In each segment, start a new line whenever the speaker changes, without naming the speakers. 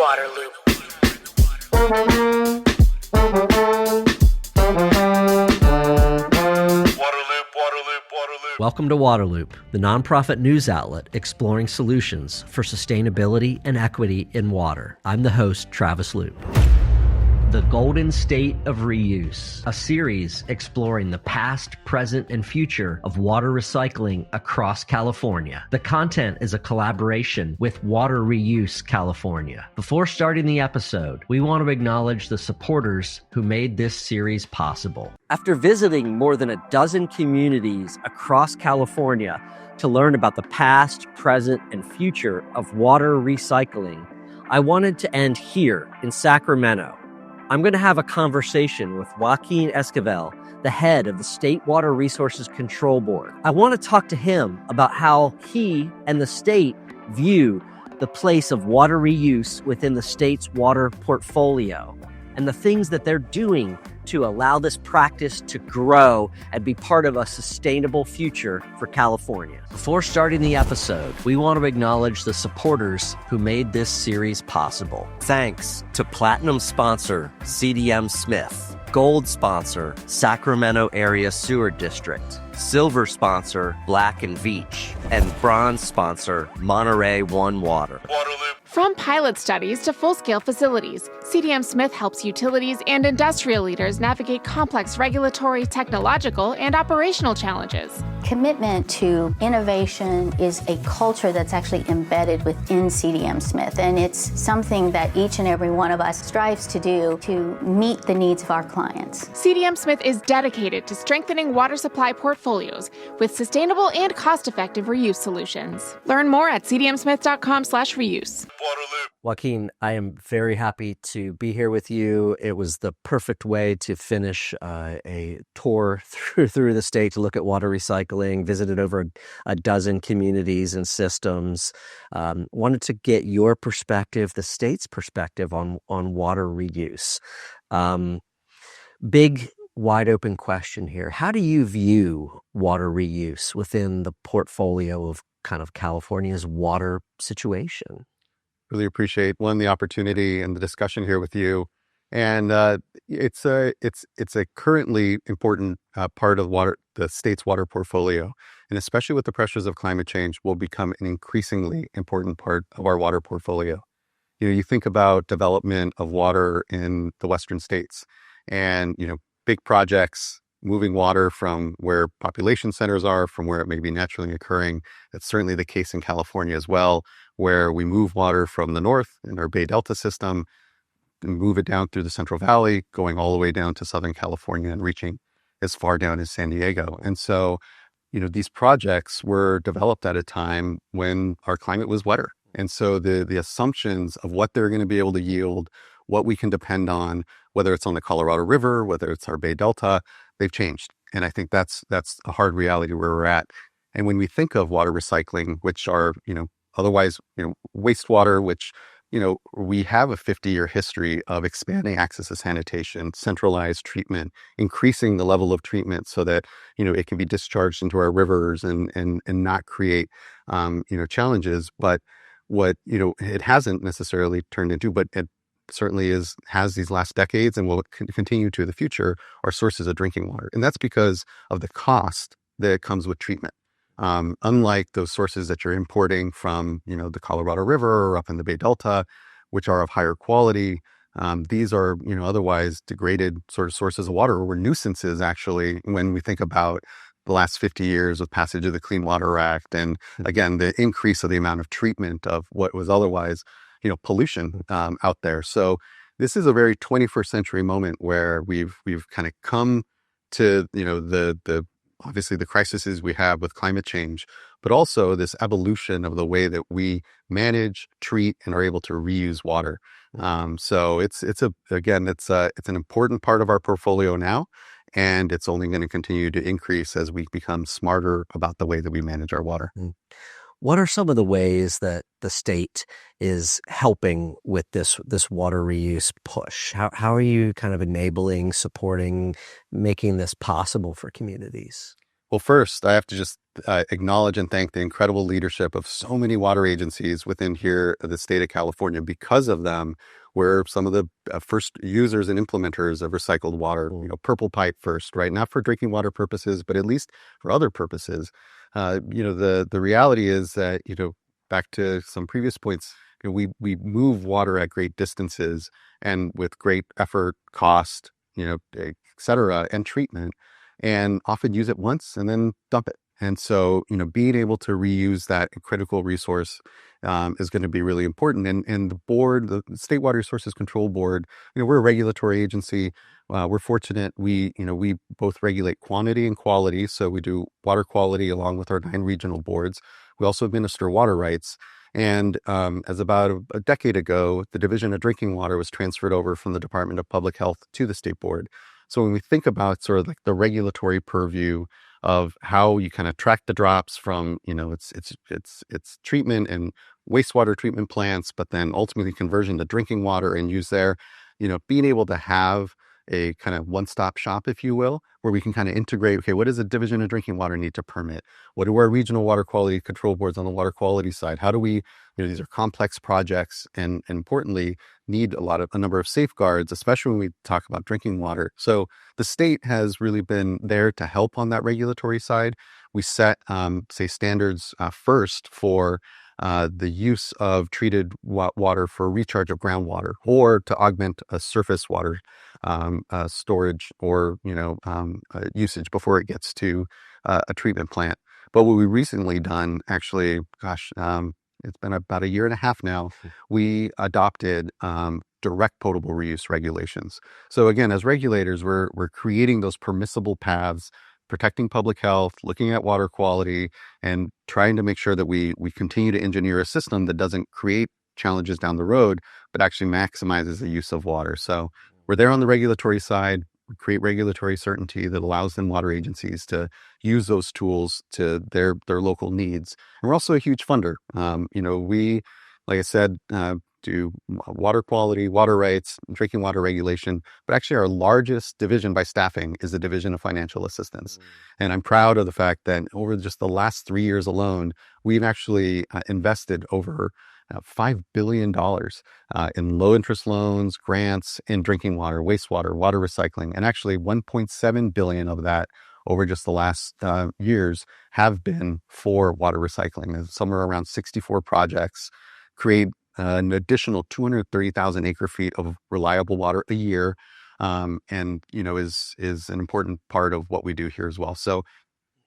water loop.
Welcome to Waterloop, the nonprofit news outlet exploring solutions for sustainability and equity in water. I'm the host, Travis Loop. The Golden State of Reuse, a series exploring the past, present, and future of water recycling across California. The content is a collaboration with Water Reuse California. Before starting the episode, we want to acknowledge the supporters who made this series possible. After visiting more than a dozen communities across California to learn about the past, present, and future of water recycling, I wanted to end here in Sacramento. I'm going to have a conversation with Joaquin Esquivel, the head of the State Water Resources Control Board. I want to talk to him about how he and the state view the place of water reuse within the state's water portfolio and the things that they're doing to allow this practice to grow and be part of a sustainable future for California. Before starting the episode, we want to acknowledge the supporters who made this series possible. Thanks to Platinum sponsor, CDM Smith, Gold sponsor, Sacramento Area Sewer District, Silver sponsor, Black & Veatch, and Bronze sponsor, Monterey One Water.
From pilot studies to full-scale facilities, CDM Smith helps utilities and industrial leaders navigate complex regulatory, technological, and operational challenges.
Commitment to innovation is a culture that's actually embedded within CDM Smith, and it's something that each and every one of us strives to do to meet the needs of our clients.
CDM Smith is dedicated to strengthening water supply portfolios with sustainable and cost-effective reuse solutions. Learn more at cdmsmith.com/reuse.
Joaquin, I am very happy to be here with you. It was the perfect way to finish a tour through the state to look at water recycling, visited over a dozen communities and systems. Wanted to get your perspective, the state's perspective on water reuse. Big, wide open question here. How do you view water reuse within the portfolio of kind of California's water situation?
Really appreciate the opportunity and the discussion here with you. And it's a currently important part of the state's water portfolio, and especially with the pressures of climate change, will become an increasingly important part of our water portfolio. You think about development of water in the western states, and big projects moving water from where population centers are, from where it may be naturally occurring. That's certainly the case in California as well, where we move water from the north in our Bay Delta system, and move it down through the Central Valley, going all the way down to Southern California and reaching as far down as San Diego. And so, these projects were developed at a time when our climate was wetter. And so the assumptions of what they're going to be able to yield, what we can depend on, whether it's on the Colorado River, whether it's our Bay Delta, they've changed. And I think that's a hard reality where we're at. And when we think of water recycling, which are, otherwise, wastewater, which, we have a 50-year history of expanding access to sanitation, centralized treatment, increasing the level of treatment so that, it can be discharged into our rivers and not create, challenges. But what, it hasn't necessarily turned into, but it certainly has these last decades and will continue to the future, are sources of drinking water. And that's because of the cost that comes with treatment. Unlike those sources that you're importing from, the Colorado River or up in the Bay Delta, which are of higher quality, these are, otherwise degraded sort of sources of water, or nuisances, actually, when we think about the last 50 years of passage of the Clean Water Act. And again, the increase of the amount of treatment of what was otherwise, pollution out there. So this is a very 21st century moment where we've kind of come to, the obviously the crises we have with climate change, but also this evolution of the way that we manage, treat, and are able to reuse water. So it's an important part of our portfolio now, and it's only going to continue to increase as we become smarter about the way that we manage our water.
What are some of the ways that the state is helping with this water reuse push? How are you kind of enabling, supporting, making this possible for communities?
Well, first, I have to just acknowledge and thank the incredible leadership of so many water agencies within here, the state of California. Because of them, we're some of the first users and implementers of recycled water. Purple pipe first, right? Not for drinking water purposes, but at least for other purposes. The reality is that back to some previous points, we move water at great distances and with great effort, cost, et cetera, and treatment, and often use it once and then dump it. And so, being able to reuse that critical resource is going to be really important. And the board, the State Water Resources Control Board, we're a regulatory agency. We're fortunate. We both regulate quantity and quality. So we do water quality along with our 9 regional boards. We also administer water rights. And as about a decade ago, the Division of Drinking Water was transferred over from the Department of Public Health to the State Board. So when we think about sort of like the regulatory purview of how you kind of track the drops from, it's treatment and wastewater treatment plants, but then ultimately conversion to drinking water and use there, being able to have a kind of one-stop shop, if you will, where we can kind of integrate, okay, what does a Division of Drinking Water need to permit? What do our regional water quality control boards on the water quality side? How do we, these are complex projects and importantly, need a number of safeguards, especially when we talk about drinking water. So the state has really been there to help on that regulatory side. We set, standards first for the use of treated water for recharge of groundwater or to augment a surface water storage or usage before it gets to a treatment plant. But what we've recently done, actually, it's been about a year and a half now, we adopted direct potable reuse regulations. So again, as regulators, we're creating those permissible paths, protecting public health, looking at water quality, and trying to make sure that we continue to engineer a system that doesn't create challenges down the road, but actually maximizes the use of water. So we're there on the regulatory side. We create regulatory certainty that allows them water agencies to use those tools to their local needs. And we're also a huge funder. We, like I said, do water quality, water rights, drinking water regulation, but actually our largest division by staffing is the Division of Financial Assistance. And I'm proud of the fact that over just the last 3 years alone, we've actually invested over $5 billion in low interest loans, grants in drinking water, wastewater, water recycling, and actually 1.7 billion of that over just the last years have been for water recycling. Somewhere around 64 projects create an additional 230,000 acre-feet of reliable water a year, and is an important part of what we do here as well. So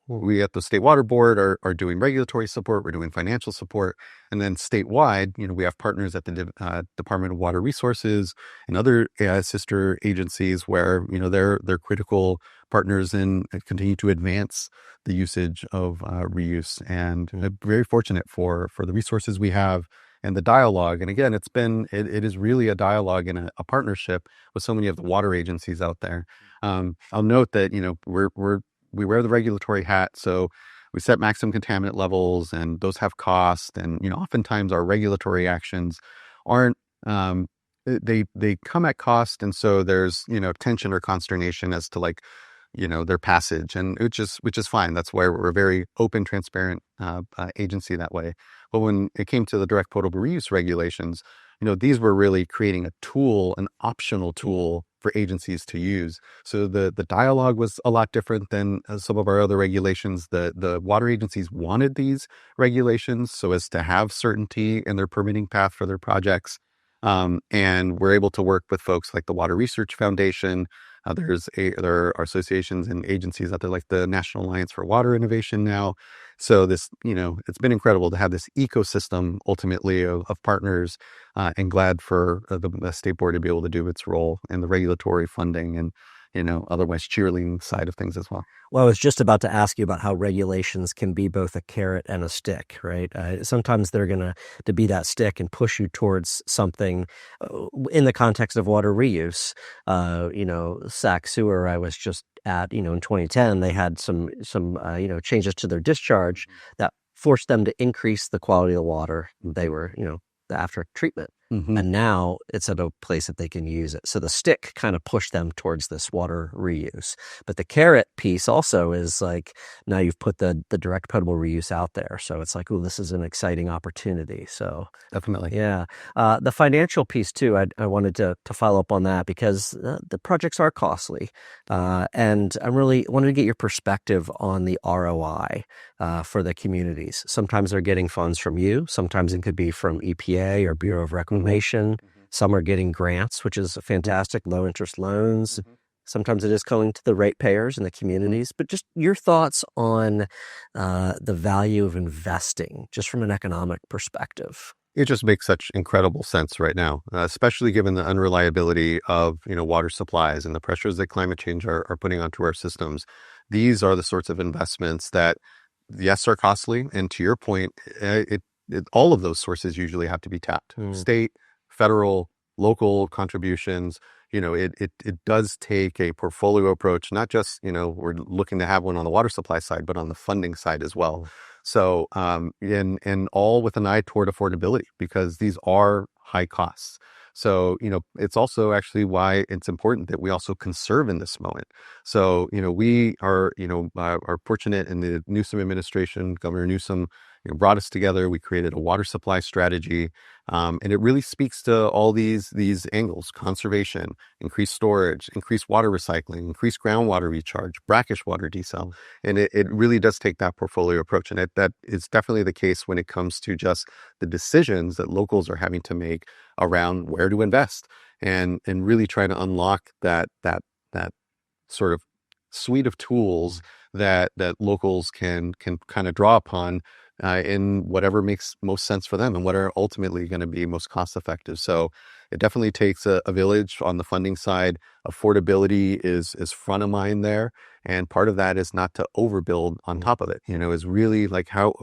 we at the State Water Board are doing regulatory support, we're doing financial support, and then statewide, we have partners at the Department of Water Resources and other sister agencies where they're critical partners and continue to advance the usage of reuse. And very fortunate for the resources we have and the dialogue. And again, it is really a dialogue and a partnership with so many of the water agencies out there. I'll note that we wear the regulatory hat, so we set maximum contaminant levels, and those have cost. And oftentimes our regulatory actions aren't they come at cost, and so there's tension or consternation as to their passage, and which is fine. That's why we're a very open, transparent agency that way. But when it came to the direct potable reuse regulations, these were really creating a tool, an optional tool for agencies to use. So the dialogue was a lot different than some of our other regulations. The water agencies wanted these regulations so as to have certainty in their permitting path for their projects. And we're able to work with folks like the Water Research Foundation. There are associations and agencies out there like the National Alliance for Water Innovation now. So this, it's been incredible to have this ecosystem ultimately of partners, and glad for the State Board to be able to do its role in the regulatory funding and, otherwise cheerleading side of things as well.
Well, I was just about to ask you about how regulations can be both a carrot and a stick, right? Sometimes they're going to be that stick and push you towards something. In the context of water reuse, Sac Sewer, I was just at, in 2010, they had some changes to their discharge that forced them to increase the quality of the water they were, after treatment. And now it's at a place that they can use it. So the stick kind of pushed them towards this water reuse. But the carrot piece also is like, now you've put the direct potable reuse out there. So it's like, oh, this is an exciting opportunity. So
Definitely.
yeah. The financial piece too, I wanted to follow up on that because the projects are costly. And I really wanted to get your perspective on the ROI for the communities. Sometimes they're getting funds from you. Sometimes it could be from EPA or Bureau of Reclamation. Some are getting grants, which is fantastic, low interest loans. Sometimes it is going to the ratepayers and the communities. But just your thoughts on the value of investing, just from an economic perspective.
It just makes such incredible sense right now, especially given the unreliability of water supplies and the pressures that climate change are putting onto our systems. These are the sorts of investments that, yes, are costly. And to your point, all of those sources usually have to be tapped. State, federal, local contributions. It does take a portfolio approach, not just, we're looking to have one on the water supply side, but on the funding side as well. So, and all with an eye toward affordability, because these are high costs. So, it's also actually why it's important that we also conserve in this moment. So, we are fortunate in the Newsom administration. Governor Newsom brought us together. We created a water supply strategy. And it really speaks to all these angles: conservation, increased storage, increased water recycling, increased groundwater recharge, brackish water desal. And it really does take that portfolio approach. And that is definitely the case when it comes to just the decisions that locals are having to make around where to invest, and really try to unlock that sort of suite of tools that locals can kind of draw upon in whatever makes most sense for them and what are ultimately going to be most cost effective. So it definitely takes a village on the funding side. Affordability is front of mind there. And part of that is not to overbuild on top of it, is really like how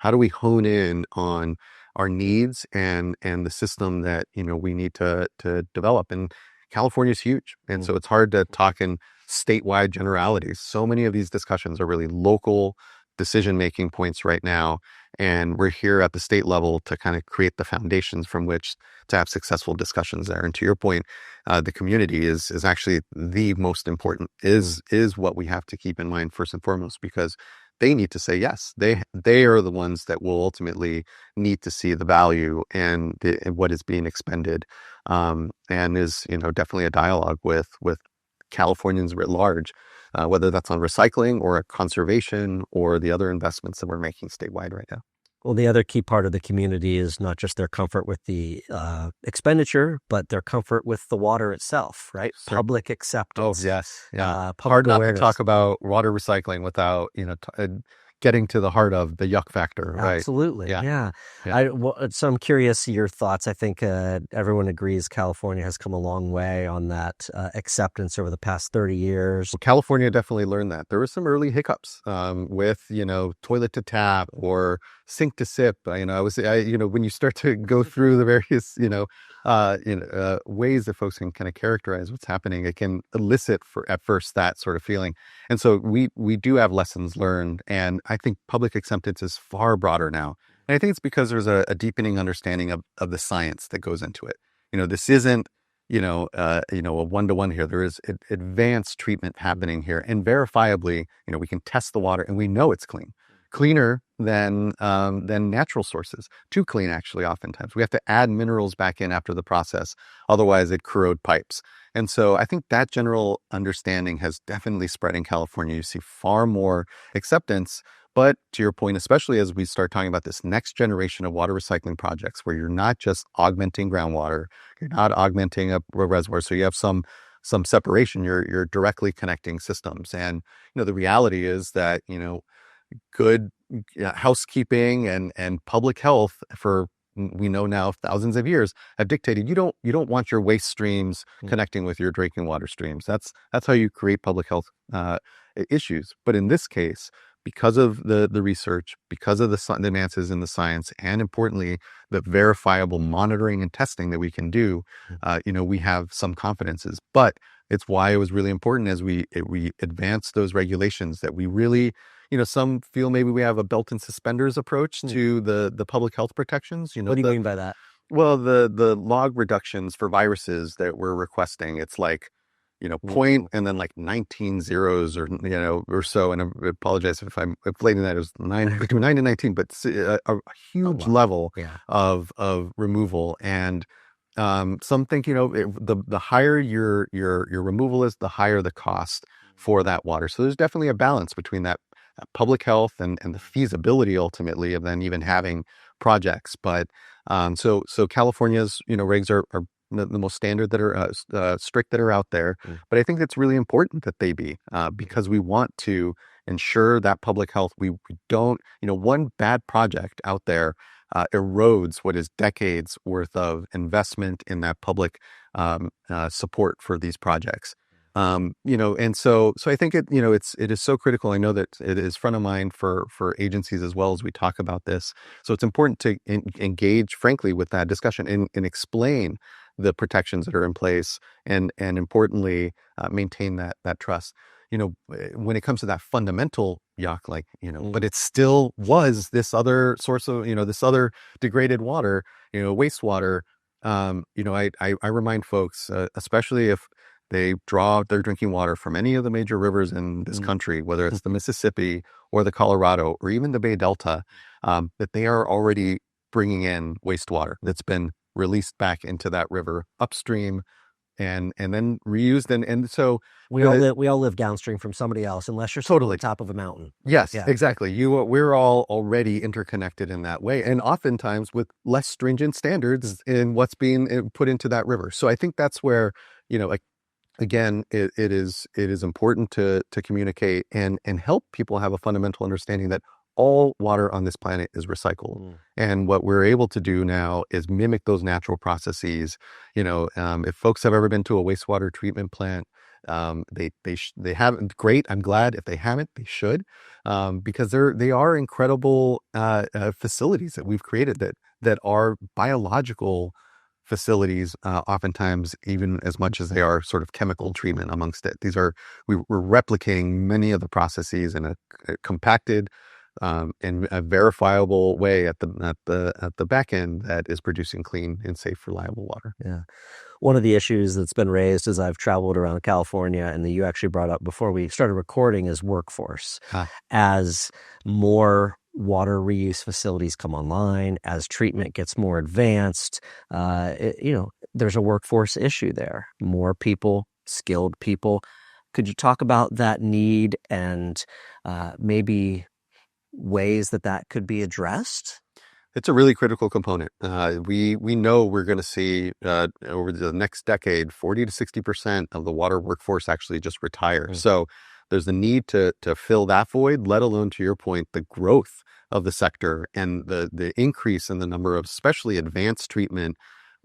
do we hone in on our needs and the system that, we need to develop. And California is huge. And so it's hard to talk in statewide generalities. So many of these discussions are really local decision-making points right now. And we're here at the state level to kind of create the foundations from which to have successful discussions there. And to your point, the community is actually the most important, is what we have to keep in mind first and foremost, because they need to say yes. They are the ones that will ultimately need to see the value and what is being expended, and is definitely a dialogue with Californians writ large, whether that's on recycling or conservation or the other investments that we're making statewide right now.
Well, the other key part of the community is not just their comfort with the expenditure, but their comfort with the water itself, right? Sure. Public acceptance.
Oh, yes. Yeah.
Public
Hard not
awareness.
to talk about water recycling without, getting to the heart of the yuck factor, right?
Absolutely. Yeah.
Yeah.
So I'm curious your thoughts. I think everyone agrees California has come a long way on that acceptance over the past 30 years.
Well, California definitely learned that. There were some early hiccups with, toilet to tap or sink to sip. When you start to go through the various, ways that folks can kind of characterize what's happening, it can elicit at first that sort of feeling. And so we do have lessons learned, and I think public acceptance is far broader now. And I think it's because there's a deepening understanding of the science that goes into it. This isn't, a one-to-one here. There is advanced treatment happening here, and verifiably, we can test the water and we know it's cleaner than natural sources. Too clean, actually. Oftentimes we have to add minerals back in after the process, otherwise it corrode pipes. And so I think that general understanding has definitely spread in California. You see far more acceptance. But to your point, especially as we start talking about this next generation of water recycling projects, where you're not just augmenting groundwater, you're not augmenting a reservoir, so you have some separation. You're directly connecting systems. And the reality is that good housekeeping and public health, for we know now thousands of years, have dictated you don't want your waste streams connecting with your drinking water streams. That's how you create public health issues. But in this case, because of the research, because of the advances in the science, and importantly, the verifiable monitoring and testing that we can do, we have some confidences. But it's why it was really important as we advance those regulations that we really, some feel maybe we have a belt and suspenders approach to the public health protections.
What do you mean by that?
Well, the log reductions for viruses that we're requesting, it's like, point and then like 19 zeros or so. And I apologize if I'm inflating that. It was between 9 and 19, but a huge level of removal. And some think, the higher your removal is, the higher the cost for that water. So there's definitely a balance between that public health and the feasibility ultimately of then even having projects. But so California's regs are the most standard that are strict that are out there. But I think it's really important that they be because we want to ensure that public health. We don't, one bad project out there erodes what is decades worth of investment in that public support for these projects. And so I think it is so critical. I know that it is front of mind for agencies as well as we talk about this. So it's important to engage, frankly, with that discussion and explain the protections that are in place and importantly, maintain that trust. When it comes to that fundamental yuck, but it still was this other source of, this other degraded water, wastewater. I remind folks, especially if they draw their drinking water from any of the major rivers in this country, whether it's the Mississippi or the Colorado or even the Bay Delta, that they are already bringing in wastewater that's been released back into that river upstream and then reused. And so
we all live downstream from somebody else, unless you're totally top of a mountain.
Yes, exactly. We're all already interconnected in that way, and oftentimes with less stringent standards in what's being put into that river. So I think that's where, again, it is important to communicate and help people have a fundamental understanding that all water on this planet is recycled. And what we're able to do now is mimic those natural processes. If folks have ever been to a wastewater treatment plant, they haven't. Great. I'm glad. If they haven't, they should, because they are incredible facilities that we've created that are biological facilities, oftentimes even as much as they are sort of chemical treatment amongst it. We're replicating many of the processes in a compacted in a verifiable way at the back end that is producing clean and safe, reliable water.
Yeah. One of the issues that's been raised as I've traveled around California and that you actually brought up before we started recording is workforce. As more water reuse facilities come online, as treatment gets more advanced, there's a workforce issue there. More people, skilled people. Could you talk about that need and maybe ways that could be addressed?
It's a really critical component. We know we're going to see over the next decade, 40 to 60% of the water workforce actually just retire. So there's the need to fill that void, let alone, to your point, the growth of the sector and the increase in the number of especially advanced treatment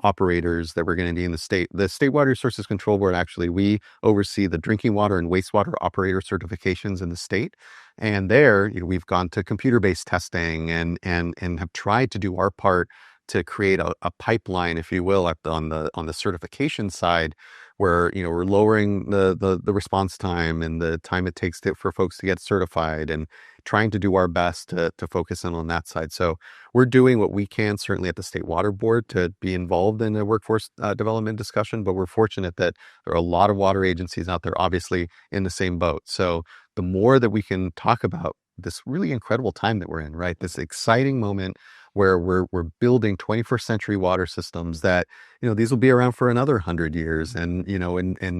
operators that we're going to need in the state. The State Water Resources Control Board, actually, we oversee the drinking water and wastewater operator certifications in the state. And there, we've gone to computer-based testing and have tried to do our part to create a pipeline, if you will, on the certification side, where we're lowering the response time and the time it takes for folks to get certified, and trying to do our best to focus in on that side. So we're doing what we can, certainly at the State Water Board, to be involved in a workforce development discussion. But we're fortunate that there are a lot of water agencies out there, obviously, in the same boat. So the more that we can talk about this really incredible time that we're in, right? This exciting moment where we're building 21st century water systems that, these will be around for another 100 years and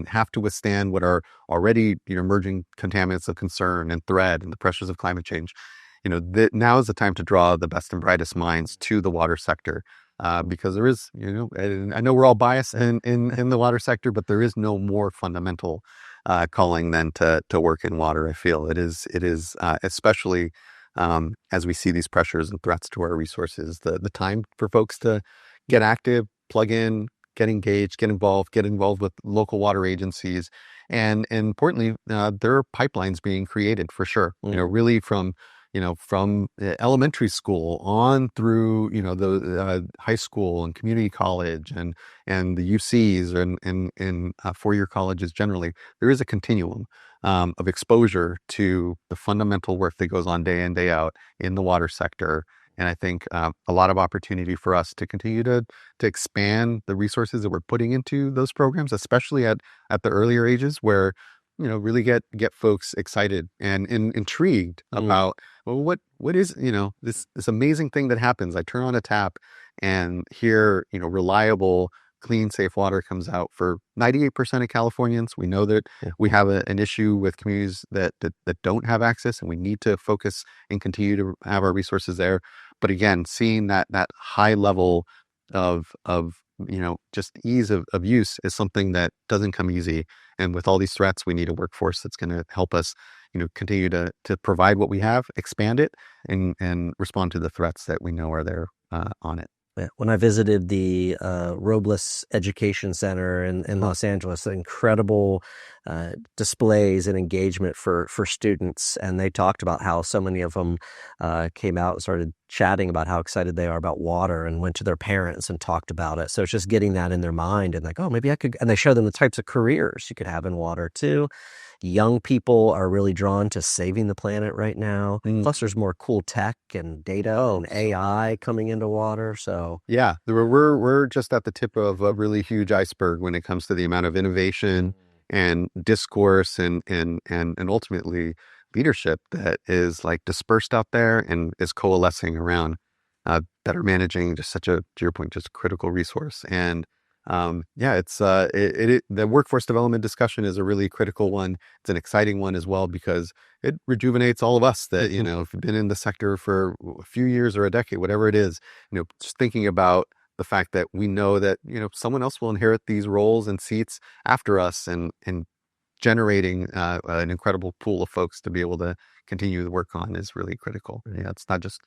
have to withstand what are already, emerging contaminants of concern and threat and the pressures of climate change. Now is the time to draw the best and brightest minds to the water sector. Because there is, and I know we're all biased in the water sector, but there is no more fundamental calling than to work in water. I feel it is especially as we see these pressures and threats to our resources, the time for folks to get active, plug in, get engaged, get involved with local water agencies, and importantly, there are pipelines being created for sure. Really from elementary school on through, the high school and community college and the UCs and four-year colleges generally. There is a continuum of exposure to the fundamental work that goes on day in, day out in the water sector. And I think a lot of opportunity for us to continue to expand the resources that we're putting into those programs, especially at the earlier ages, where really get folks excited and intrigued about, well, what is this amazing thing that happens. I turn on a tap and here reliable, clean, safe water comes out for 98% of Californians. We know that we have an issue with communities that don't have access, and we need to focus and continue to have our resources there. But again, seeing that high level of just ease of use is something that doesn't come easy. And with all these threats, we need a workforce that's going to help us continue to provide what we have, expand it, and respond to the threats that we know are there on it.
Yeah. When I visited the Robles Education Center in Los Angeles, incredible displays and engagement for students. And they talked about how so many of them came out and started chatting about how excited they are about water and went to their parents and talked about it. So it's just getting that in their mind and like, oh, maybe I could. And they show them the types of careers you could have in water too. Young people are really drawn to saving the planet right now. Plus, there's more cool tech and data and AI coming into water. So
yeah, we're just at the tip of a really huge iceberg when it comes to the amount of innovation and discourse and ultimately leadership that is like dispersed out there and is coalescing around better managing just such a, to your point, just a critical resource. And it's the workforce development discussion is a really critical one. It's an exciting one as well because it rejuvenates all of us that, if you've been in the sector for a few years or a decade, whatever it is, just thinking about the fact that we know that, someone else will inherit these roles and seats after us and generating an incredible pool of folks to be able to continue to work on is really critical. Yeah, it's not just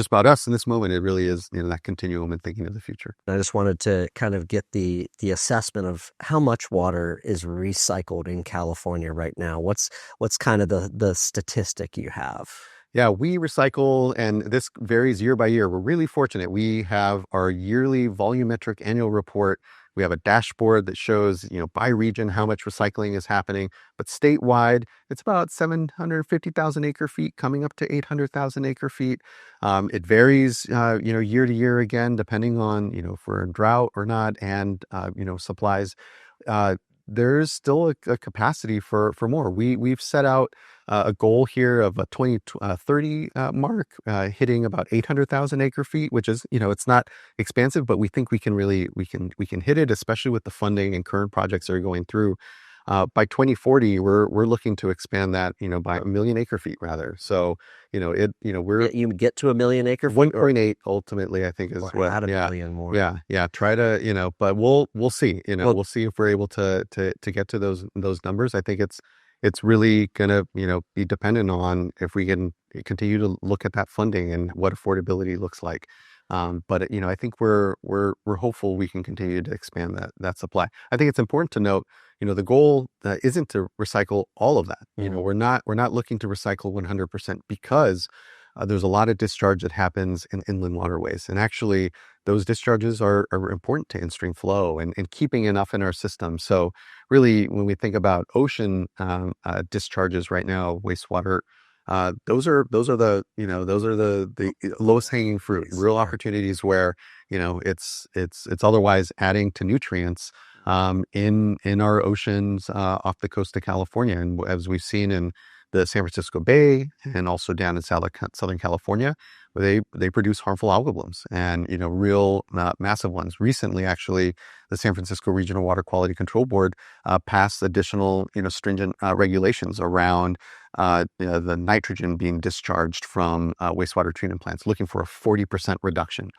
about us in this moment. It really is, that continuum and thinking of the future.
I just wanted to kind of get the assessment of how much water is recycled in California right now. What's kind of the statistic you have?
Yeah, we recycle, and this varies year by year. We're really fortunate. We have our yearly volumetric annual report. We have a dashboard that shows, by region how much recycling is happening. But statewide, it's about 750,000 acre-feet, coming up to 800,000 acre-feet. It varies, year to year again, depending on, if we're in drought or not, and supplies. There's still a capacity for more. We've set out a goal here of a 2030 mark, hitting about 800,000 acre-feet, which is, it's not expansive, but we think we can hit it, especially with the funding and current projects that are going through. By 2040, we're looking to expand that, by 1 million acre-feet rather. So,
you get to 1 million acre-feet?
1.8 ultimately, I think is what.
Add a million more.
Yeah. Try to, but we'll see. We'll see if we're able to get to those numbers. I think it's really gonna, be dependent on if we can continue to look at that funding and what affordability looks like. But I think we're hopeful we can continue to expand that supply. I think it's important to note, the goal isn't to recycle all of that. We're not looking to recycle 100% because there's a lot of discharge that happens in inland waterways, and actually those discharges are important to instream flow and keeping enough in our system. So really, when we think about ocean discharges right now, wastewater. Those are the lowest hanging fruit, real opportunities where, it's otherwise adding to nutrients, in our oceans, off the coast of California. And as we've seen in the San Francisco Bay and also down in Southern California, where they produce harmful algal blooms and, real massive ones. Recently, actually, the San Francisco Regional Water Quality Control Board passed additional, stringent regulations around the nitrogen being discharged from wastewater treatment plants, looking for a 40% reduction,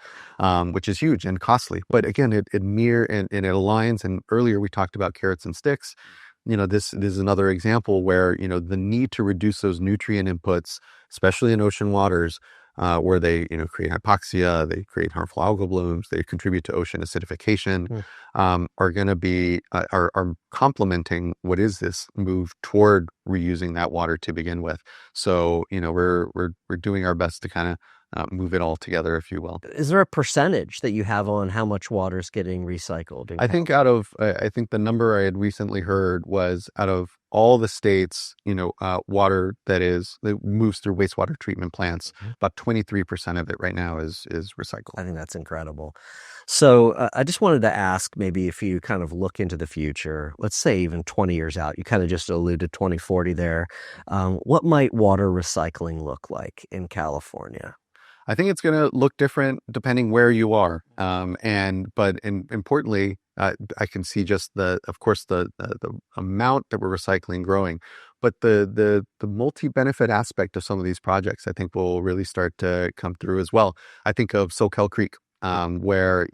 which is huge and costly. But again, it aligns. And earlier we talked about carrots and sticks. This is another example where, the need to reduce those nutrient inputs, especially in ocean waters, where they, create hypoxia, they create harmful algal blooms, they contribute to ocean acidification, are going to be, are complementing what is this move toward reusing that water to begin with. So, we're doing our best to kind move it all together, if you will.
Is there a percentage that you have on how much water is getting recycled?
I think I think the number I had recently heard was out of all the states, water that moves through wastewater treatment plants, about 23% of it right now is recycled.
I think that's incredible. So I just wanted to ask, maybe if you kind of look into the future, let's say even 20 years out, you kind of just alluded 2040 there. What might water recycling look like in California?
I think it's going to look different depending where you are. But importantly, I can see just of course, the amount that we're recycling growing, but the multi-benefit aspect of some of these projects, I think will really start to come through as well. I think of Soquel Creek, where,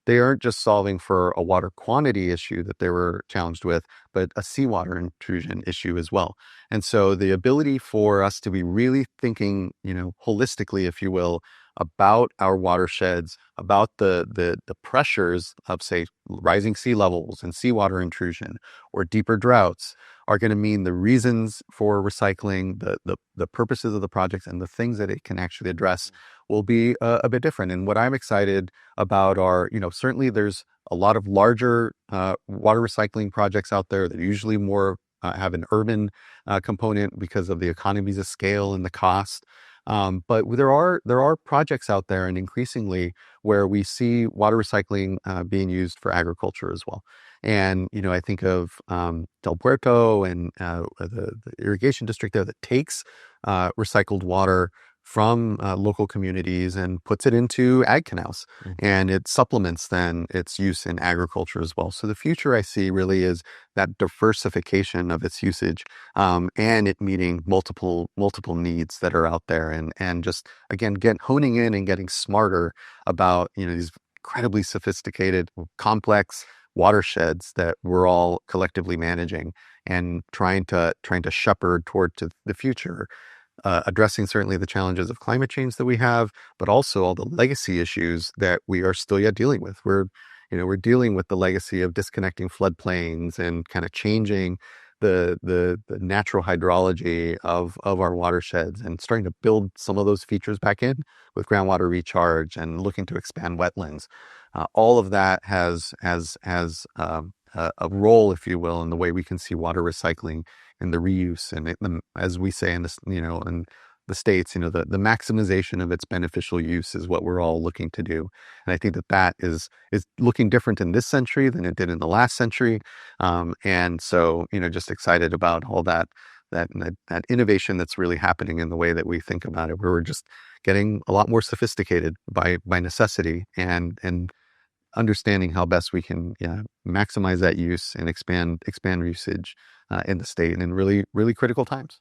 they aren't just solving for a water quantity issue that they were challenged with, but a seawater intrusion issue as well. And so the ability for us to be really thinking, holistically, if you will, about our watersheds, about the pressures of, say, rising sea levels and seawater intrusion or deeper droughts are going to mean the reasons for recycling, the purposes of the projects, and the things that it can actually address will be a bit different. And what I'm excited about are, certainly there's a lot of larger water recycling projects out there that usually more have an urban component because of the economies of scale and the cost. But there are projects out there, and increasingly, where we see water recycling being used for agriculture as well. And I think of Del Puerto and the irrigation district there that takes recycled water from local communities and puts it into ag canals, and it supplements then its use in agriculture as well. So the future I see really is that diversification of its usage, and it meeting multiple needs that are out there, and just again honing in and getting smarter about these incredibly sophisticated, complex watersheds that we're all collectively managing and trying to shepherd toward to the future. Addressing certainly the challenges of climate change that we have, but also all the legacy issues that we are still yet dealing with. We're dealing with the legacy of disconnecting floodplains and kind of changing the natural hydrology of our watersheds, and starting to build some of those features back in with groundwater recharge and looking to expand wetlands. All of that has a role, if you will, in the way we can see water recycling and the reuse, and as we say in this, in the States, the maximization of its beneficial use is what we're all looking to do. And I think that is looking different in this century than it did in the last century. And so, just excited about all that innovation that's really happening in the way that we think about it, where we're just getting a lot more sophisticated by necessity, and understanding how best we can maximize that use and expand usage in the state, and in really, really critical times.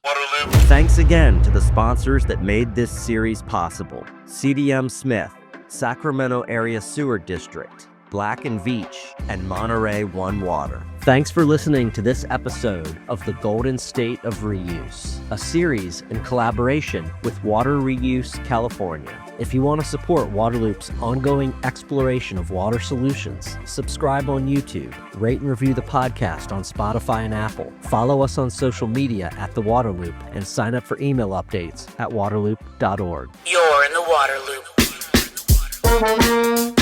Thanks again to the sponsors that made this series possible: CDM Smith, Sacramento Area Sewer District, Black & Veatch, and Monterey One Water. Thanks for listening to this episode of The Golden State of Reuse, a series in collaboration with Water Reuse California. If you want to support Waterloop's ongoing exploration of water solutions, subscribe on YouTube, rate and review the podcast on Spotify and Apple, follow us on social media at The Waterloop, and sign up for email updates at waterloop.org.
You're in the Waterloop.